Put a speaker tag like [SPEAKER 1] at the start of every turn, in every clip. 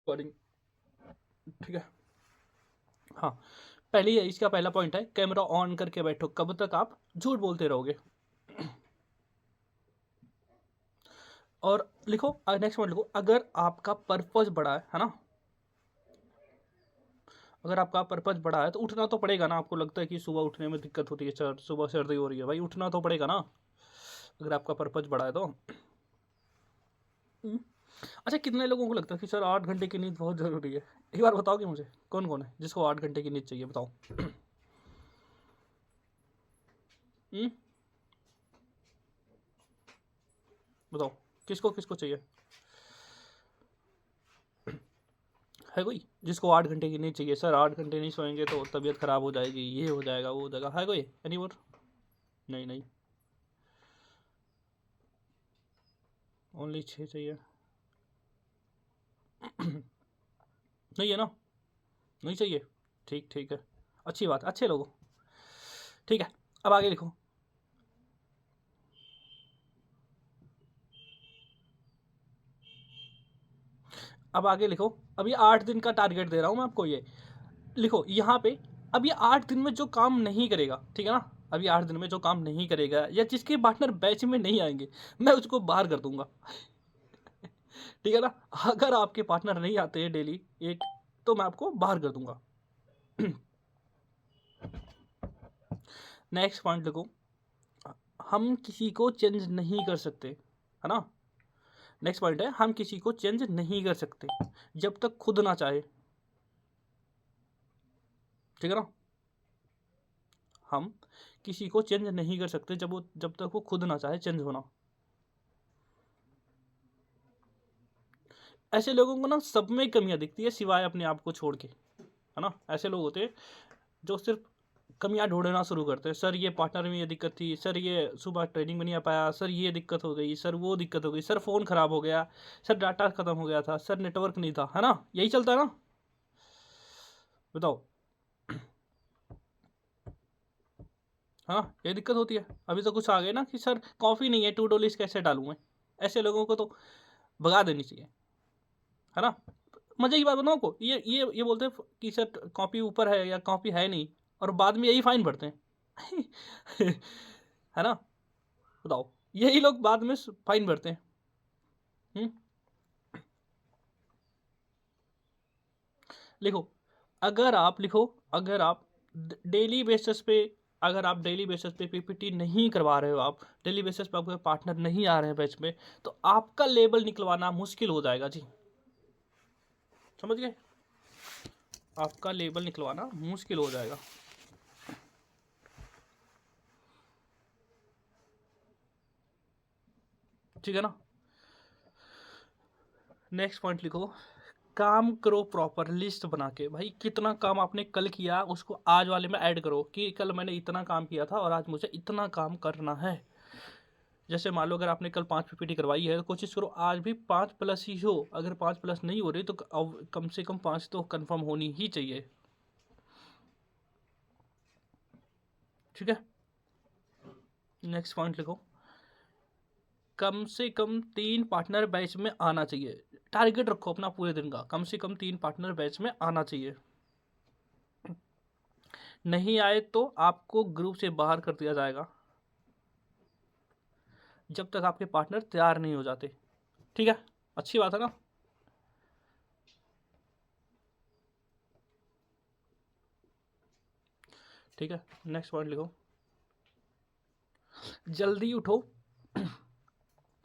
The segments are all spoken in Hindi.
[SPEAKER 1] रिकॉर्डिंग। ठीक है। हाँ, पहले ही इसका पहला पॉइंट है, कैमरा ऑन करके बैठो, कब तक आप झूठ बोलते रहोगे। और लिखो नेक्स्ट पॉइंट लिखो, अगर आपका पर्पज बड़ा है ना, अगर आपका पर्पज बड़ा है तो उठना तो पड़ेगा ना। आपको लगता है कि सुबह उठने में दिक्कत होती है, सर सुबह सर्दी हो रही है, भाई उठना तो पड़ेगा ना, अगर आपका पर्पज बड़ा है तो। अच्छा, कितने लोगों को लगता है कि सर 8 घंटे की नींद बहुत ज़रूरी है? एक बार बताओ कि मुझे कौन कौन है जिसको 8 घंटे की नींद चाहिए, बताओ। बताओ, किसको किसको चाहिए? है कोई जिसको 8 घंटे की नींद चाहिए? सर 8 घंटे नहीं सोएंगे तो तबीयत खराब हो जाएगी, ये हो जाएगा, वो हो जाएगा। है कोई एनी मोर? नहीं नहीं, ओनली 6 चाहिए। नहीं है ना? नहीं चाहिए? ठीक ठीक है, अच्छी बात, अच्छे लोगों। ठीक है, अब आगे लिखो। अब आगे लिखो। अभी 8 दिन का टारगेट दे रहा हूँ मैं आपको, ये लिखो यहाँ पे। अब ये 8 दिन में जो काम नहीं करेगा, ठीक है ना, अभी 8 दिन में जो काम नहीं करेगा या जिसके पार्टनर बैच में नहीं आएंगे, मैं उसको बाहर कर दूंगा। ठीक है ना, अगर आपके पार्टनर नहीं आते हैं डेली एक, तो मैं आपको बाहर कर दूंगा। नेक्स्ट पॉइंट लिखो, हम किसी को चेंज नहीं कर सकते, है ना। नेक्स्ट पॉइंट है, हम किसी को चेंज नहीं कर सकते जब तक खुद ना चाहे। ठीक है ना, हम किसी को चेंज नहीं कर सकते जब तक वो खुद ना चाहे चेंज होना। ऐसे लोगों को ना सब में कमियां दिखती है सिवाय अपने आप को छोड़ के, है ना। ऐसे लोग होते हैं जो सिर्फ कमियां ढूंढना शुरू करते हैं। सर ये पार्टनर में ये दिक्कत थी, सर ये सुबह ट्रेनिंग में नहीं आ पाया, सर ये दिक्कत हो गई, सर वो दिक्कत हो गई, सर फ़ोन ख़राब हो गया, सर डाटा ख़त्म हो गया था, सर नेटवर्क नहीं था, है ना, यही चलता है ना। बताओ, हाँ ये दिक्कत होती है। अभी तो कुछ आ गए ना कि सर कॉफ़ी नहीं है, टू डू लिस्ट कैसे डालूँ मैं। ऐसे लोगों को तो भगा देनी चाहिए, है ना। मजे की बात बताऊँ आपको, ये बोलते हैं कि सर कॉपी ऊपर है या कॉपी है नहीं, और बाद में यही फाइन भरते हैं। है ना, बताओ, यही लोग बाद में फाइन भरते हैं। लिखो, अगर आप लिखो, अगर आप डेली बेसिस पे, अगर आप डेली बेसिस पे पीपीटी नहीं करवा रहे हो, आप डेली बेसिस पे आपके पार्टनर नहीं आ रहे हैं बैच में, तो आपका लेबल निकलवाना मुश्किल हो जाएगा जी। समझ गए, आपका लेबल निकलवाना मुश्किल हो जाएगा। ठीक है ना। नेक्स्ट पॉइंट लिखो, काम करो प्रॉपर लिस्ट बना के। भाई कितना काम आपने कल किया उसको आज वाले में ऐड करो, कि कल मैंने इतना काम किया था और आज मुझे इतना काम करना है। जैसे मान लो अगर आपने कल 5 पीपीटी करवाई है तो कोशिश करो आज भी 5+ ही हो। अगर 5+ नहीं हो रही तो कम से कम 5 तो कंफर्म होनी ही चाहिए। ठीक है, नेक्स्ट पॉइंट लिखो, कम से कम 3 पार्टनर बैच में आना चाहिए। टारगेट रखो अपना पूरे दिन का, कम से कम 3 पार्टनर बैच में आना चाहिए। नहीं आए तो आपको ग्रुप से बाहर कर दिया जाएगा जब तक आपके पार्टनर तैयार नहीं हो जाते। ठीक है, अच्छी बात है ना। ठीक है, नेक्स्ट पॉइंट लिखो, जल्दी उठो।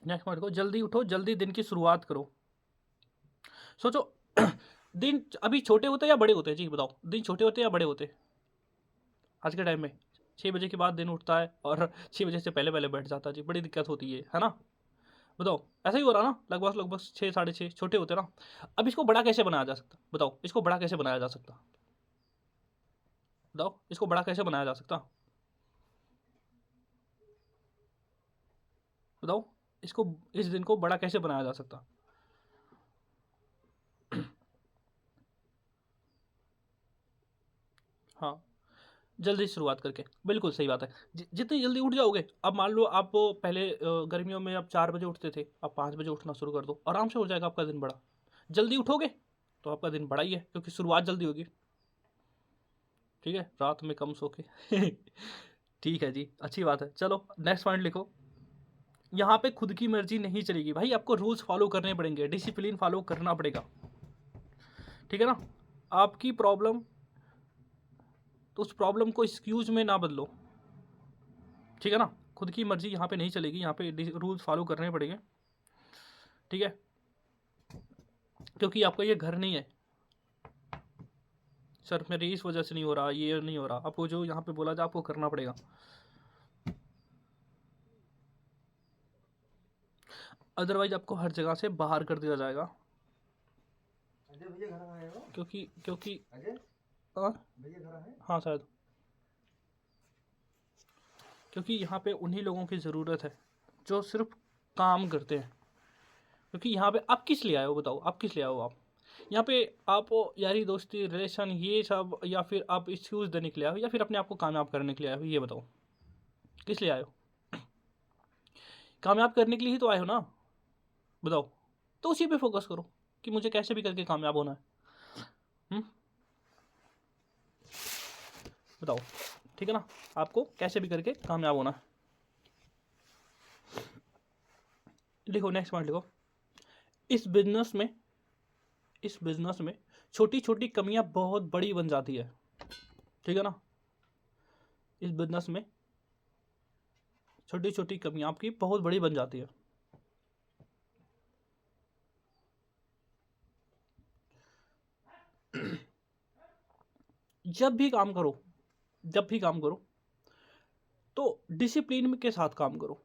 [SPEAKER 1] नेक्स्ट पॉइंट लिखो, जल्दी उठो, जल्दी दिन की शुरुआत करो। सोचो, दिन अभी छोटे होते हैं या बड़े होते हैं जी, बताओ, दिन छोटे होते हैं या बड़े होते हैं आज के टाइम में? 6 बजे के बाद दिन उठता है और 6 बजे से पहले पहले बैठ जाता है जी, बड़ी दिक्कत होती है ना। बताओ, ऐसा ही हो रहा ना, लगभग लगभग 6 साढ़े 6 छोटे होते ना। अब इसको बड़ा कैसे बनाया जा सकता, बताओ, इसको बड़ा कैसे बनाया जा सकता, बताओ, इसको बड़ा कैसे बनाया जा सकता, बताओ, इसको, इस दिन को बड़ा कैसे बनाया जा सकता। हाँ, जल्दी शुरुआत करके, बिल्कुल सही बात है। जितनी जल्दी उठ जाओगे, अब मान लो आप पहले गर्मियों में आप 4 बजे उठते थे, अब 5 बजे उठना शुरू कर दो, आराम से हो जाएगा आपका दिन बड़ा। जल्दी उठोगे तो आपका दिन बड़ा ही है, क्योंकि शुरुआत जल्दी होगी। ठीक है, रात में कम सो के ठीक है जी, अच्छी बात है। चलो नेक्स्ट पॉइंट लिखो। यहाँ पे खुद की मर्जी नहीं चलेगी भाई, आपको रूल्स फॉलो करने पड़ेंगे, डिसिप्लिन फॉलो करना पड़ेगा। ठीक है ना, आपकी प्रॉब्लम, तो उस प्रॉब्लम को एक्सक्यूज में ना बदलो। ठीक है ना, खुद की मर्जी यहाँ पे नहीं चलेगी, यहाँ पे रूल्स फॉलो करने पड़ेंगे। ठीक है, क्योंकि आपका ये घर नहीं है। सर मेरी इस वजह से नहीं हो रहा, ये नहीं हो रहा, आपको जो यहाँ पे बोला जाए आपको करना पड़ेगा। अदरवाइज आपको हर जगह से बाहर कर दिया जाएगा।
[SPEAKER 2] अजय भैया घर आए हो?
[SPEAKER 1] क्योंकि
[SPEAKER 2] अजय
[SPEAKER 1] हाँ
[SPEAKER 2] भैया घर आए?
[SPEAKER 1] हाँ शायद, क्योंकि यहाँ पे उन्हीं लोगों की ज़रूरत है जो सिर्फ काम करते हैं। क्योंकि यहाँ पे आप किस लिए आए हो, बताओ आप किस लिए आए हो? आप यहाँ पे आप यारी दोस्ती रिलेशन ये सब, या फिर आप एक्सक्यूज़ देने के लिए आए हो, या फिर अपने आप को कामयाब करने के लिए आए हो? ये बताओ किस लिए आए हो? कामयाब करने के लिए ही तो आए हो ना, बताओ। तो उसी पे फोकस करो कि मुझे कैसे भी करके कामयाब होना है। बताओ, ठीक है ना, आपको कैसे भी करके कामयाब होना है। लिखो नेक्स्ट पॉइंट लिखो। इस बिजनेस में छोटी छोटी कमियां बहुत बड़ी बन जाती है। ठीक है ना, इस बिजनेस में छोटी छोटी कमियां आपकी बहुत बड़ी बन जाती है। जब भी काम करो तो डिसिप्लिन के साथ काम करो।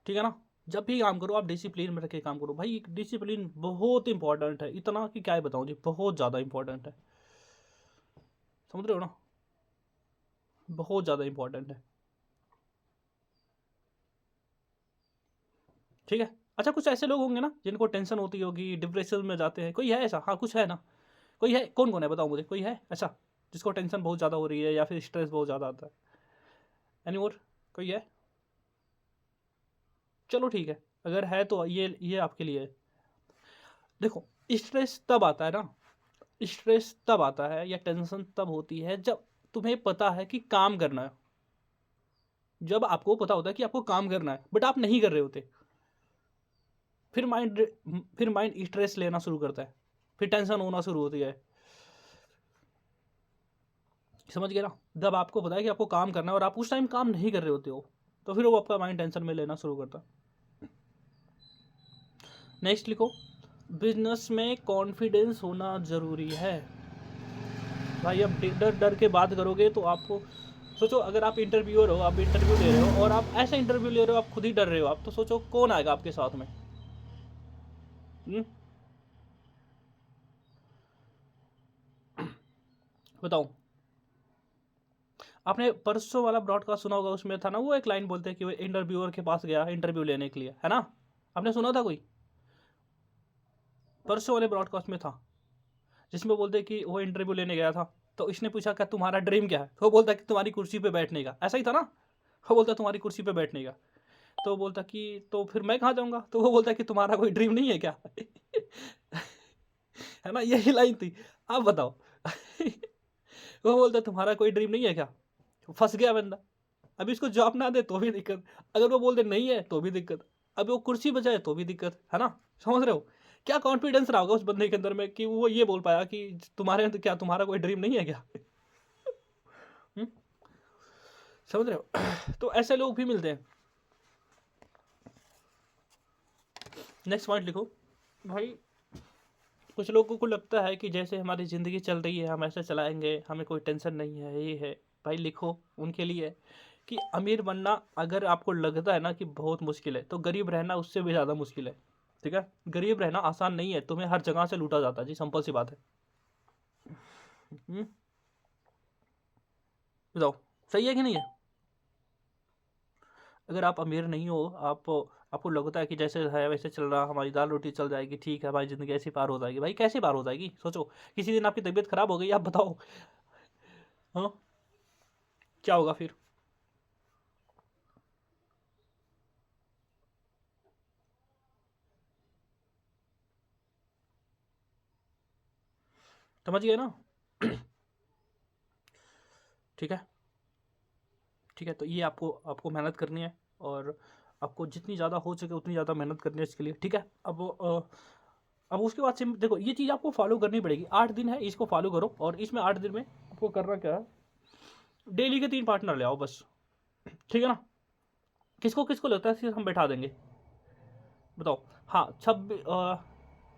[SPEAKER 1] ठीक है ना, जब भी काम करो आप डिसिप्लिन में रख के काम करो भाई। डिसिप्लिन बहुत इंपॉर्टेंट है, इतना कि क्या बताऊं जी, बहुत ज़्यादा इंपॉर्टेंट है। समझ रहे हो ना, बहुत ज़्यादा इंपॉर्टेंट है। ठीक है, अच्छा कुछ ऐसे लोग होंगे ना जिनको टेंशन होती होगी, डिप्रेशन में जाते हैं, कोई है ऐसा? हाँ कुछ है ना, कोई है? कौन कौन है बताओ मुझे, कोई है ऐसा जिसको टेंशन बहुत ज़्यादा हो रही है या फिर स्ट्रेस बहुत ज़्यादा आता है? एनी और कोई है? चलो ठीक है, अगर है तो ये आपके लिए है। देखो, स्ट्रेस तब आता है ना, स्ट्रेस तब आता है या टेंशन तब होती है जब तुम्हें पता है कि काम करना है। जब आपको पता होता है कि आपको काम करना है बट आप नहीं कर रहे होते, फिर माइंड स्ट्रेस लेना शुरू करता है, फिर टेंशन होना शुरू होती है। समझ गए ना, जब आपको पता है कि आपको काम करना है और आप उस टाइम काम नहीं कर रहे होते हो, तो फिर वो आपका माइंड टेंशन में लेना शुरू करता है। नेक्स्ट लिखो, बिजनेस में कॉन्फिडेंस होना ज़रूरी है। भाई अब डर डर के बात करोगे तो आपको, सोचो अगर आप इंटरव्यूअर हो, आप इंटरव्यू ले रहे हो और आप ऐसा इंटरव्यू ले रहे हो, आप खुद ही डर रहे हो, आप तो सोचो कौन आएगा आपके साथ में? बताओ। आपने परसों वाला ब्रॉडकास्ट सुना होगा, उसमें था ना वो एक लाइन बोलते हैं कि वो इंटरव्यूअर के पास गया इंटरव्यू लेने के लिए, है ना? आपने सुना था कोई? परसों वाले ब्रॉडकास्ट में था जिसमें बोलते कि वो इंटरव्यू लेने गया था, तो इसने पूछा क्या तुम्हारा ड्रीम क्या है, तो वो बोलता कि तुम्हारी कुर्सी पे बैठने का, ऐसा ही था ना? वो बोलता तुम्हारी कुर्सी पे बैठने का, तो वो बोलता कि तो फिर मैं कहाँ जाऊँगा, तो वो बोलता कि तुम्हारा कोई ड्रीम नहीं है क्या? है ना, यही लाइन थी। आप बताओ वो बोलता तुम्हारा कोई ड्रीम नहीं है क्या? फंस गया बंदा। अब इसको जॉब ना दे तो भी दिक्कत, अगर वो बोल दे नहीं है तो भी दिक्कत, अब वो कुर्सी बजाए तो भी दिक्कत, है ना? समझ रहे हो? क्या कॉन्फिडेंस रहा होगा उस बंदे के अंदर में कि वो ये बोल पाया कि तुम्हारे अंदर क्या, तुम्हारा कोई ड्रीम नहीं है क्या? हुँ? समझ रहे हो? तो ऐसे लोग भी मिलते हैं। नेक्स्ट पॉइंट लिखो भाई। कुछ लोगों को लगता है कि जैसे हमारी ज़िंदगी चल रही है हम ऐसे चलाएंगे, हमें कोई टेंशन नहीं है, ये है। भाई लिखो उनके लिए कि अमीर बनना अगर आपको लगता है ना कि बहुत मुश्किल है, तो गरीब रहना उससे भी ज़्यादा मुश्किल है। ठीक है, गरीब रहना आसान नहीं है, तुम्हें हर जगह से लूटा जाता है जी, सिंपल सी बात है। बताओ, सही है कि नहीं है? अगर आप अमीर नहीं हो, आप आपको लगता है कि जैसे है वैसे चल रहा, हमारी दाल रोटी चल जाएगी, ठीक है हमारी ज़िंदगी ऐसी पार हो जाएगी, भाई कैसे पार हो जाएगी? सोचो, किसी दिन आपकी तबीयत खराब हो गई, आप बताओ, हाँ क्या होगा फिर? समझ गए ना? ठीक है, ठीक है। तो ये आपको आपको मेहनत करनी है, और आपको जितनी ज़्यादा हो सके उतनी ज़्यादा मेहनत करनी है इसके लिए, ठीक है। अब उसके बाद से देखो, ये चीज़ आपको फॉलो करनी पड़ेगी। 8 दिन है, इसको फॉलो करो, और इसमें 8 दिन में आपको करना क्या है, डेली के 3 पार्टनर ले आओ बस, ठीक है ना। किसको किसको लगता है सिर्फ हम बैठा देंगे, बताओ? हाँ,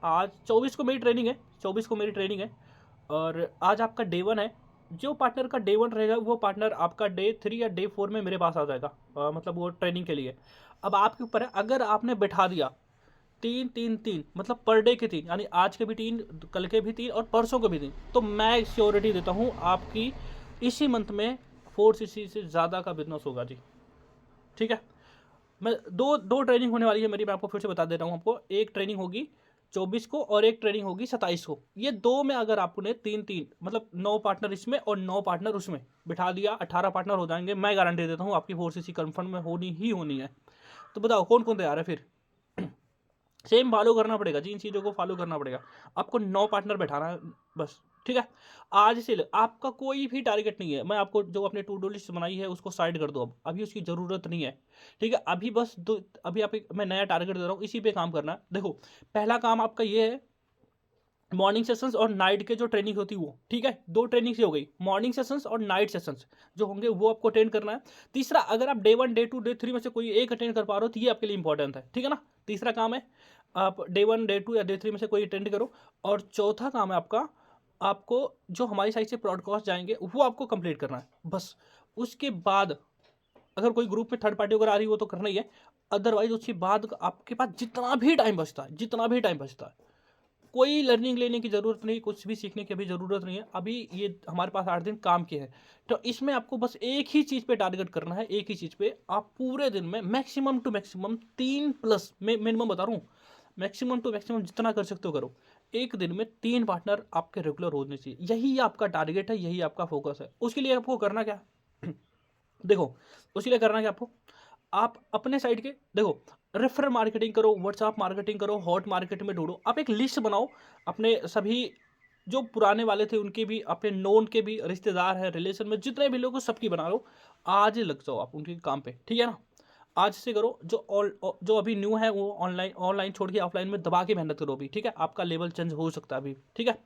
[SPEAKER 1] आज 24 को मेरी ट्रेनिंग है, 24 को मेरी ट्रेनिंग है, और आज आपका डे 1 है। जो पार्टनर का डे 1 रहेगा वो पार्टनर आपका डे 3 या डे 4 में मेरे पास आ जाएगा, मतलब वो ट्रेनिंग के लिए। अब आपके ऊपर है, अगर आपने बैठा दिया 3 3 3, मतलब पर डे के 3, यानी आज के भी 3, कल के भी 3 और परसों के भी 3, तो मैं श्योरिटी देता हूँ आपकी इसी मंथ में 4cc से ज़्यादा का बिजनेस होगा जी, ठीक है। मैं दो दो ट्रेनिंग होने वाली है मेरी, मैं आपको फिर से बता दे रहा हूँ आपको। एक ट्रेनिंग होगी 24 को और एक ट्रेनिंग होगी 27 को। ये दो में अगर आपने 3 3, मतलब 9 पार्टनर इसमें और 9 पार्टनर उसमें बिठा दिया, 18 पार्टनर हो जाएंगे। मैं गारंटी देता हूँ आपकी 4cc कन्फर्म में होनी ही होनी है। तो बताओ कौन कौन तैयार है फिर? सेम फॉलो करना पड़ेगा जी, इन चीज़ों को फॉलो करना पड़ेगा। आपको 9 पार्टनर बैठाना है बस, ठीक है। आज से आपका कोई भी टारगेट नहीं है। मैं आपको जो अपने टू डू लिस्ट बनाई है उसको साइड कर दो, अब अभी उसकी ज़रूरत नहीं है, ठीक है। अभी बस अभी आप मैं नया टारगेट दे रहा हूँ, इसी पे काम करना है। देखो, पहला काम आपका ये है, मॉर्निंग सेशंस और नाइट के जो ट्रेनिंग होती है वो, ठीक है। 2 ट्रेनिंग से हो गई, मॉर्निंग सेशंस और नाइट सेशंस जो होंगे वो आपको अटेंड करना है। तीसरा, अगर आप डे 1 डे 2 डे 3 में से कोई एक अटेंड कर पा रहे हो तो ये आपके लिए इंपॉर्टेंट है, ठीक है ना। तीसरा काम है, आप डे 1 डे 2 या डे 3 में से कोई अटेंड करो। और चौथा काम है आपका, आपको जो हमारी साइड से ब्रॉडकास्ट जाएंगे वो आपको कंप्लीट करना है बस। उसके बाद अगर कोई ग्रुप में थर्ड पार्टी अगर आ रही हो तो करना ही है, अदरवाइज उसके बाद आपके पास जितना भी टाइम बचता है, जितना भी टाइम बचता है, कोई लर्निंग लेने की ज़रूरत नहीं, कुछ भी सीखने की अभी ज़रूरत नहीं है। अभी ये हमारे पास 8 दिन काम के हैं, तो इसमें आपको बस एक ही चीज़ पे टारगेट करना है, एक ही चीज़ पे। आप पूरे दिन में मैक्सिमम टू मैक्सिमम 3+ मिनिमम बता रहा हूँ, मैक्सिमम टू मैक्सिमम जितना कर सकते हो करो। एक दिन में 3 पार्टनर आपके रेगुलर होने चाहिए, यही आपका टारगेट है, यही आपका फोकस है। उसके लिए आपको करना क्या देखो, उसके लिए करना क्या आपको, आप अपने साइड के देखो, रेफरल मार्केटिंग करो, व्हाट्सएप मार्केटिंग करो, हॉट मार्केट में ढूंढो। आप एक लिस्ट बनाओ अपने सभी जो पुराने वाले थे उनके भी, अपने नोन के भी, रिश्तेदार हैं, रिलेशन में जितने भी लोग सबकी बना लो। आज लग जाओ आप उनके काम पे, ठीक है ना। आज से करो। जो अभी न्यू है वो ऑनलाइन ऑनलाइन छोड़ के ऑफलाइन में दबा के मेहनत करो अभी, ठीक है। आपका लेवल चेंज हो सकता है अभी, ठीक है।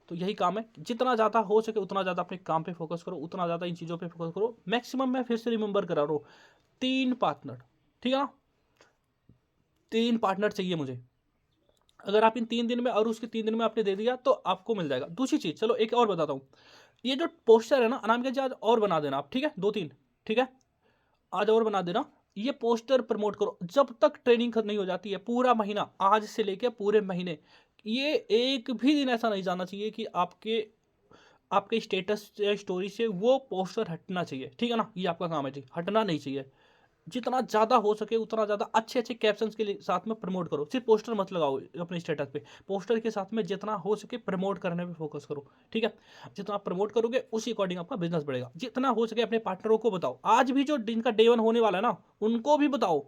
[SPEAKER 1] तो यही काम है, जितना ज़्यादा हो सके उतना ज़्यादा अपने काम पे फोकस करो, उतना ज़्यादा इन चीज़ों पे फोकस करो। मैक्सिमम मैं फिर से रिमेंबर करा रहा हूँ, 3 पार्टनर, ठीक है ना। 3 पार्टनर चाहिए मुझे। अगर आप इन 3 दिन में और उसके 3 दिन में आपने दे दिया तो आपको मिल जाएगा। दूसरी चीज़, चलो एक और बताता हूँ। ये जो पोस्टर है ना, अनामिका जी आज और बना देना आप, ठीक है, 2 3, ठीक है, आज और बना देना। ये पोस्टर प्रमोट करो जब तक ट्रेनिंग खत्म नहीं हो जाती है, पूरा महीना, आज से लेके पूरे महीने। ये एक भी दिन ऐसा नहीं जाना चाहिए कि आपके आपके स्टेटस या स्टोरी से वो पोस्टर हटना चाहिए, ठीक है ना। ये आपका काम है जी, हटना नहीं चाहिए। जितना ज़्यादा हो सके उतना ज़्यादा अच्छे अच्छे कैप्शंस के साथ में प्रमोट करो। सिर्फ पोस्टर मत लगाओ अपने स्टेटस पे, पोस्टर के साथ में जितना हो सके प्रमोट करने पे फोकस करो, ठीक है। जितना आप प्रमोट करोगे उसी अकॉर्डिंग आपका बिजनेस बढ़ेगा। जितना हो सके अपने पार्टनरों को बताओ, आज भी जो जिनका डे 1 होने वाला है ना, उनको भी बताओ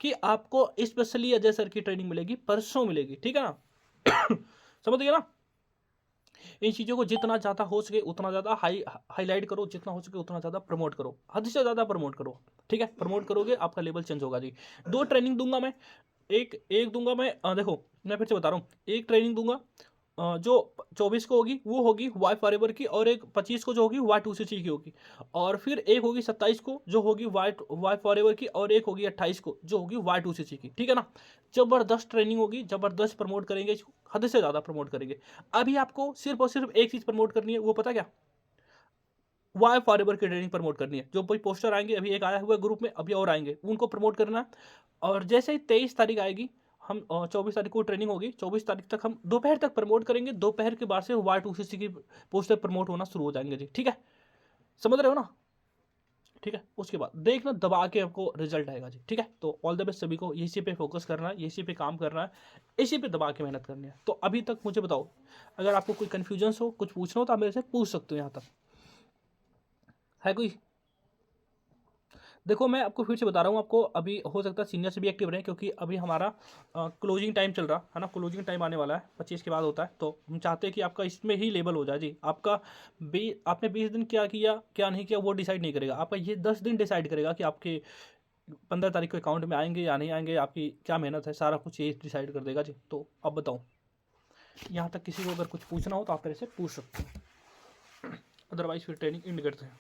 [SPEAKER 1] कि आपको स्पेशली अजय सर की ट्रेनिंग मिलेगी, परसों मिलेगी, ठीक है ना। समझ गए ना। इन चीज़ों को जितना ज़्यादा हो सके उतना ज़्यादा हाईलाइट करो, जितना हो सके उतना ज़्यादा प्रमोट करो, हद से ज़्यादा प्रमोट करो, ठीक है। प्रमोट करोगे आपका लेवल चेंज होगा जी। 2 ट्रेनिंग दूंगा मैं, एक एक दूंगा मैं, देखो मैं फिर से बता रहा हूँ, एक ट्रेनिंग दूंगा जो 24 को होगी वो होगी वाई फॉरएवर की, और एक 25 को जो होगी वाई 2cc की होगी, और फिर एक होगी 27 को जो होगी वाई फॉरएवर की, और एक होगी 28 को जो होगी वाई 2cc की, ठीक है ना। जबरदस्त ट्रेनिंग होगी, जबरदस्त प्रमोट करेंगे इसको, हद से ज़्यादा प्रमोट करेंगे। अभी आपको सिर्फ और सिर्फ एक चीज़ प्रमोट करनी है, वो पता क्या, वाई फॉरएवर की ट्रेनिंग प्रमोट करनी है। जो कोई पोस्टर आएंगे, अभी एक आया हुआ है ग्रुप में, अभी और आएंगे, उनको प्रमोट करना है। और जैसे ही 23 तारीख आएगी, हम 24 तारीख को ट्रेनिंग होगी, 24 तारीख तक हम दोपहर तक प्रमोट करेंगे। दोपहर के बाद से वाई 2cc की पोस्टर प्रमोट होना शुरू हो जाएंगे जी, ठीक है। समझ रहे हो ना, ठीक है। उसके बाद देखना दबा के आपको रिजल्ट आएगा जी, ठीक है। तो ऑल द बेस्ट सभी को, इसी पे फोकस करना है, इसी पे काम करना है, इसी पे दबा के मेहनत करनी है। तो अभी तक मुझे बताओ, अगर आपको कोई कन्फ्यूजन हो, कुछ पूछना हो तो आप मेरे से पूछ सकते हो। यहाँ तक है कोई? देखो मैं आपको फिर से बता रहा हूँ, आपको अभी हो सकता है सीनियर से भी एक्टिव रहें, क्योंकि अभी हमारा क्लोजिंग टाइम चल रहा है ना, क्लोजिंग टाइम आने वाला है 25 के बाद होता है, तो हम चाहते हैं कि आपका इसमें ही लेबल हो जाए जी। आपका आपने 20 दिन क्या किया क्या नहीं किया वो डिसाइड नहीं करेगा, आपका ये 10 दिन डिसाइड करेगा कि आपके 15 तारीख को अकाउंट में आएंगे या नहीं आएंगे, आपकी क्या मेहनत है, सारा कुछ ये डिसाइड कर देगा जी। तो अब बताओ, यहाँ तक किसी को अगर कुछ पूछना हो तो आप मेरे से पूछ सकते हो, अदरवाइज फिर ट्रेनिंग एंड करते हैं।